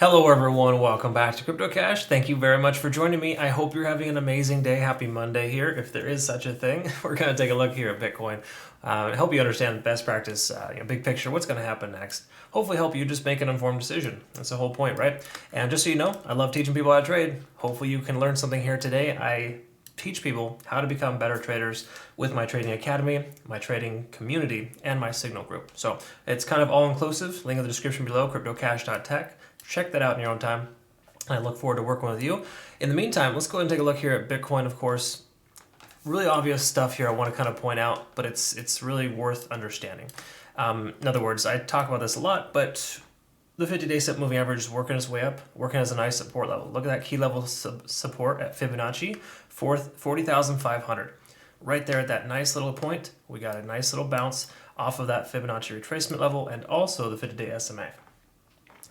Hello everyone, welcome back to CryptoCache. Thank you very much for joining me. I hope you're having an amazing day. Happy Monday here, if there is such a thing. We're going to take a look here at Bitcoin and help you understand best practice, big picture, what's going to happen next. Hopefully help you just make an informed decision. That's the whole point, right? And just so you know, I love teaching people how to trade. Hopefully you can learn something here today. I teach people how to become better traders with my trading academy, my trading community, and my signal group. So it's kind of all inclusive. Link in the description below, CryptoCache.tech. Check that out in your own time. I look forward to working with you. In the meantime, let's go ahead and take a look here at Bitcoin, of course. Really obvious stuff here I want to kind of point out, but it's really worth understanding. In other words, I talk about this a lot, but the 50-day set moving average is working its way up, working as a nice support level. Look at that key level support at Fibonacci, 40,500. Right there at that nice little point, we got a nice little bounce off of that Fibonacci retracement level and also the 50-day SMA.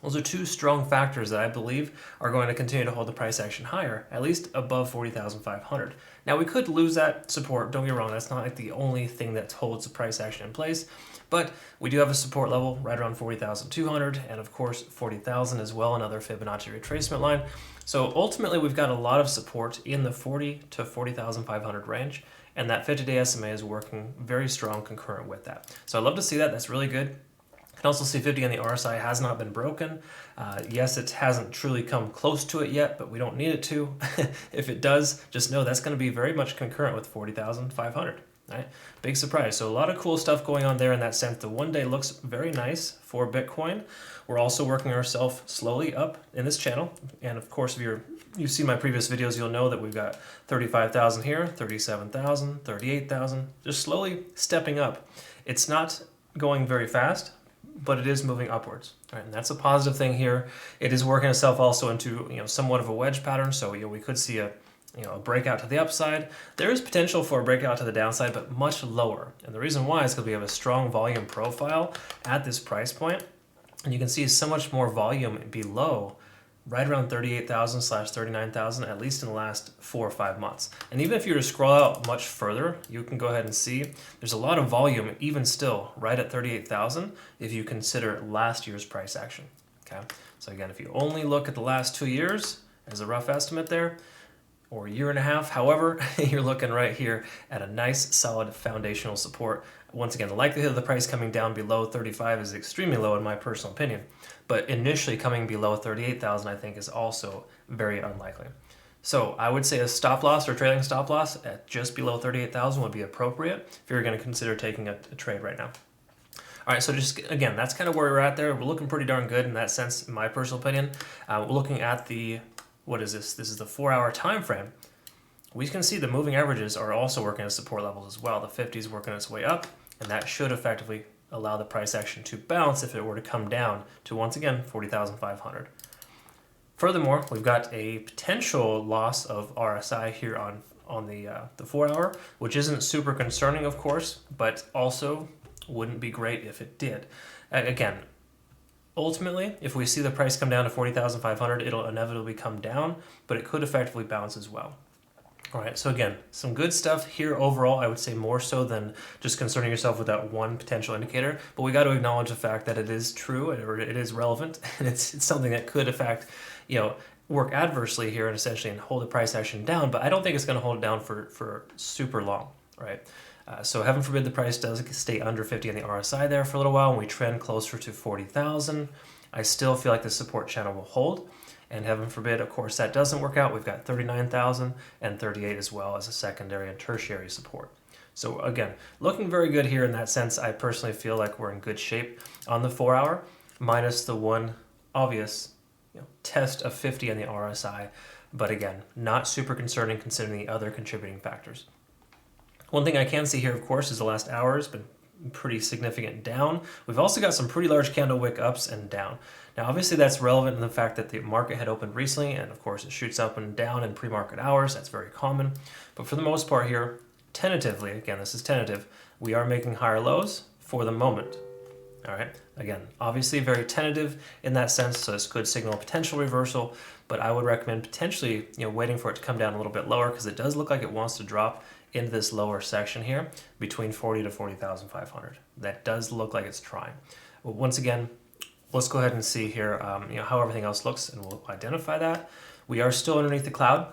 Those are two strong factors that I believe are going to continue to hold the price action higher, at least above 40,500. Now we could lose that support, don't get me wrong, that's not like the only thing that holds the price action in place, but we do have a support level right around 40,200 and of course 40,000 as well, another Fibonacci retracement line. So ultimately we've got a lot of support in the 40 to 40,500 range, and that 50-day SMA is working very strong concurrent with that. So I'd love to see that, that's really good. You can also see 50 on the RSI has not been broken. Yes, it hasn't truly come close to it yet, but we don't need it to. If it does, just know that's going to be very much concurrent with 40,500. Right? Big surprise. So a lot of cool stuff going on there in that sense. The one day looks very nice for Bitcoin. We're also working ourselves slowly up in this channel. And of course, if you've seen my previous videos, you'll know that we've got 35,000 here, 37,000, 38,000, just slowly stepping up. It's not going very fast, but it is moving upwards, right? And that's a positive thing here. It is working itself also into somewhat of a wedge pattern, so we could see a breakout to the upside. There is potential for a breakout to the downside, but much lower. And the reason why is because we have a strong volume profile at this price point, and you can see so much more volume below, right around 38,000 / 39,000, at least in the last 4 or 5 months. And even if you were to scroll out much further, you can go ahead and see there's a lot of volume even still right at 38,000 if you consider last year's price action. Okay, so again, if you only look at the last 2 years as a rough estimate there, or a year and a half, however, you're looking right here at a nice solid foundational support. Once again, the likelihood of the price coming down below 35 is extremely low in my personal opinion, but initially coming below 38,000 I think is also very unlikely. So I would say a stop loss or trailing stop loss at just below 38,000 would be appropriate if you're going to consider taking a trade right now. All right, so just again, that's kind of where we're at there. We're looking pretty darn good in that sense, in my personal opinion. We're looking at what is this? This is the 4-hour time frame. We can see the moving averages are also working as support levels as well. The 50 is working its way up, and that should effectively allow the price action to bounce if it were to come down to, once again, 40,500. Furthermore, we've got a potential loss of RSI here on the 4-hour, which isn't super concerning, of course, but also wouldn't be great if it did. Again, ultimately, if we see the price come down to 40,500, it'll inevitably come down, but it could effectively bounce as well. All right, so again, some good stuff here overall, I would say more so than just concerning yourself with that one potential indicator, but we got to acknowledge the fact that it is true, or it is relevant, and it's something that could affect, work adversely here and essentially and hold the price action down, but I don't think it's going to hold it down for super long, right? So heaven forbid the price does stay under 50 on the RSI there for a little while and we trend closer to 40,000. I still feel like the support channel will hold. And heaven forbid, of course, that doesn't work out. We've got 39,000 and 38 as well as a secondary and tertiary support. So again, looking very good here in that sense. I personally feel like we're in good shape on the 4-hour, minus the one obvious test of 50 on the RSI. But again, not super concerning considering the other contributing factors. One thing I can see here, of course, is the last hour has been pretty significant down. We've also got some pretty large candle wick ups and down. Now, obviously, that's relevant in the fact that the market had opened recently, and of course, it shoots up and down in pre-market hours. That's very common. But for the most part here, tentatively, again, this is tentative, we are making higher lows for the moment. All right. Again, obviously very tentative in that sense, so this could signal a potential reversal, but I would recommend potentially, waiting for it to come down a little bit lower because it does look like it wants to drop into this lower section here between 40 to 40,500. That does look like it's trying. But once again, let's go ahead and see here, how everything else looks, and we'll identify that. We are still underneath the cloud.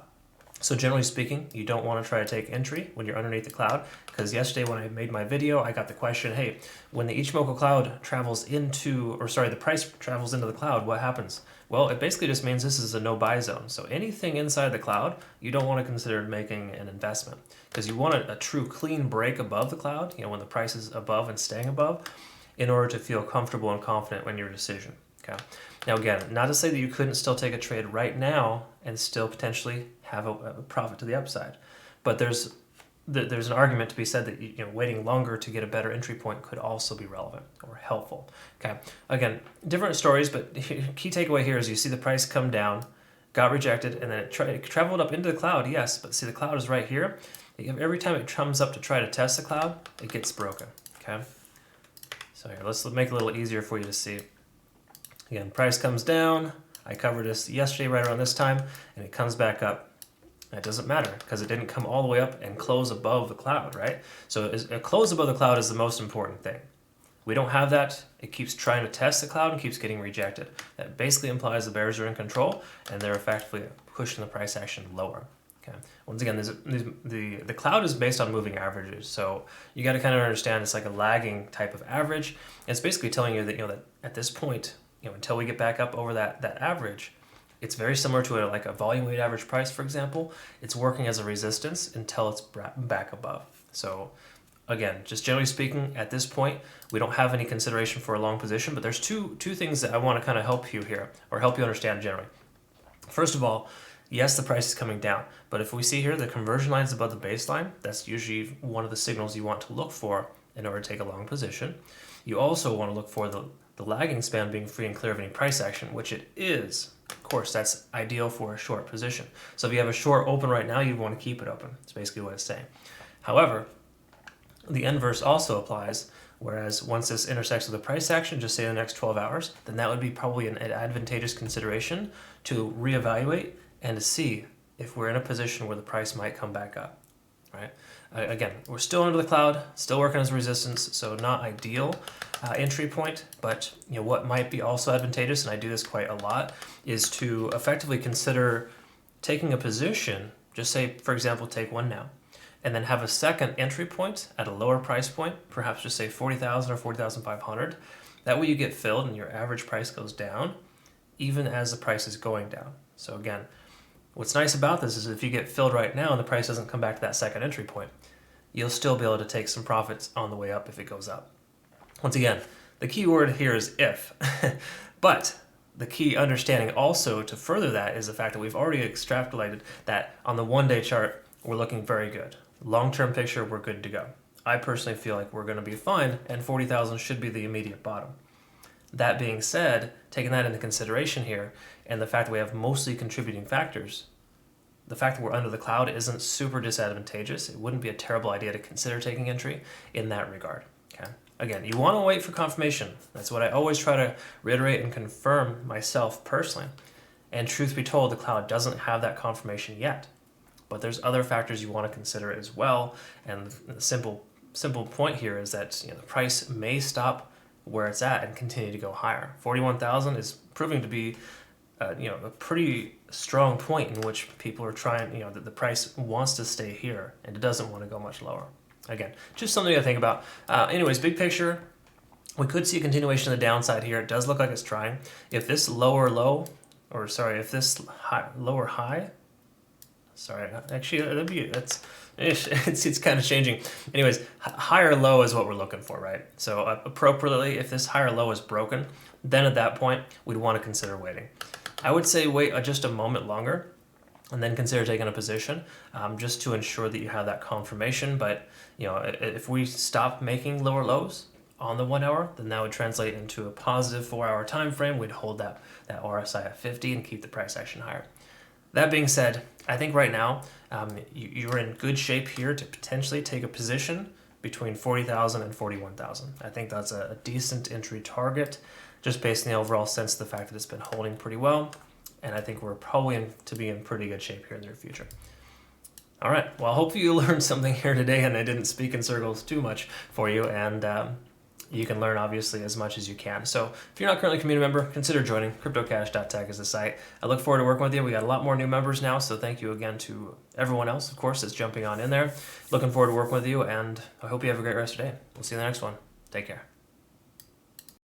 So generally speaking, you don't want to try to take entry when you're underneath the cloud, because yesterday when I made my video, I got the question, hey, when the Ichimoku cloud travels into, the price travels into the cloud, what happens? Well, it basically just means this is a no buy zone. So anything inside the cloud, you don't want to consider making an investment, because you want a true clean break above the cloud, when the price is above and staying above, in order to feel comfortable and confident in your decision. Okay. Now again, not to say that you couldn't still take a trade right now and still potentially have a profit to the upside, but there's an argument to be said that waiting longer to get a better entry point could also be relevant or helpful. Okay. Again, different stories, but key takeaway here is you see the price come down, got rejected, and then it traveled up into the cloud. Yes, but see the cloud is right here. Every time it comes up to try to test the cloud, it gets broken. Okay. So here, let's make it a little easier for you to see. Again, price comes down. I covered this yesterday right around this time, and it comes back up. It doesn't matter because it didn't come all the way up and close above the cloud, right? So a close above the cloud is the most important thing. We don't have that. It keeps trying to test the cloud and keeps getting rejected. That basically implies the bears are in control, and they're effectively pushing the price action lower. Okay. Once again, the cloud is based on moving averages, so you got to kind of understand it's like a lagging type of average. It's basically telling you that that at this point, until we get back up over that average, it's very similar to a volume weighted average price, for example. It's working as a resistance until it's back above. So again, just generally speaking, at this point, we don't have any consideration for a long position, but there's two things that I want to kind of help you here, or help you understand generally. First of all, yes, the price is coming down, but if we see here the conversion line is above the baseline, that's usually one of the signals you want to look for in order to take a long position. You also want to look for the lagging span being free and clear of any price action, which it is. Of course, that's ideal for a short position. So if you have a short open right now, you want to keep it open. That's basically what it's saying. However, the inverse also applies, whereas once this intersects with the price action, just say in the next 12 hours, then that would be probably an advantageous consideration to reevaluate and to see if we're in a position where the price might come back up, right? Again, we're still under the cloud, still working as a resistance, so not ideal entry point, but what might be also advantageous, and I do this quite a lot, is to effectively consider taking a position, just say, for example, take one now, and then have a second entry point at a lower price point, perhaps just say 40,000 or 40,500. That way you get filled and your average price goes down, even as the price is going down. So again, what's nice about this is if you get filled right now and the price doesn't come back to that second entry point, you'll still be able to take some profits on the way up if it goes up. Once again, the key word here is if, but the key understanding also to further that is the fact that we've already extrapolated that on the one-day chart, we're looking very good. Long-term picture, we're good to go. I personally feel like we're going to be fine, and 40,000 should be the immediate bottom. That being said, taking that into consideration here, and the fact that we have mostly contributing factors, the fact that we're under the cloud isn't super disadvantageous. It wouldn't be a terrible idea to consider taking entry in that regard. Okay. Again, you want to wait for confirmation. That's what I always try to reiterate and confirm myself personally. And truth be told, the cloud doesn't have that confirmation yet. But there's other factors you want to consider as well. And the simple point here is that the price may stop where it's at and continue to go higher. 41,000 is proving to be a pretty strong point in which people are trying, that the price wants to stay here and it doesn't want to go much lower. Again, just something to think about. Anyways, big picture, we could see a continuation of the downside here. It does look like it's trying. If this lower high, it's kind of changing. Anyways, higher low is what we're looking for, right? So appropriately, if this higher low is broken, then at that point, we'd want to consider waiting. I would say wait just a moment longer and then consider taking a position just to ensure that you have that confirmation. But if we stop making lower lows on the 1 hour, then that would translate into a positive 4 hour time frame. We'd hold that RSI at 50 and keep the price action higher. That being said, I think right now you're in good shape here to potentially take a position between 40,000 and 41,000. I think that's a decent entry target, just based on the overall sense of the fact that it's been holding pretty well. And I think we're probably to be in pretty good shape here in the near future. All right. Well, hopefully you learned something here today and I didn't speak in circles too much for you. And you can learn obviously as much as you can. So if you're not currently a community member, consider joining. CryptoCache.tech is the site. I look forward to working with you. We got a lot more new members now, so thank you again to everyone else, of course, that's jumping on in there. Looking forward to working with you, and I hope you have a great rest of your day. We'll see you in the next one. Take care.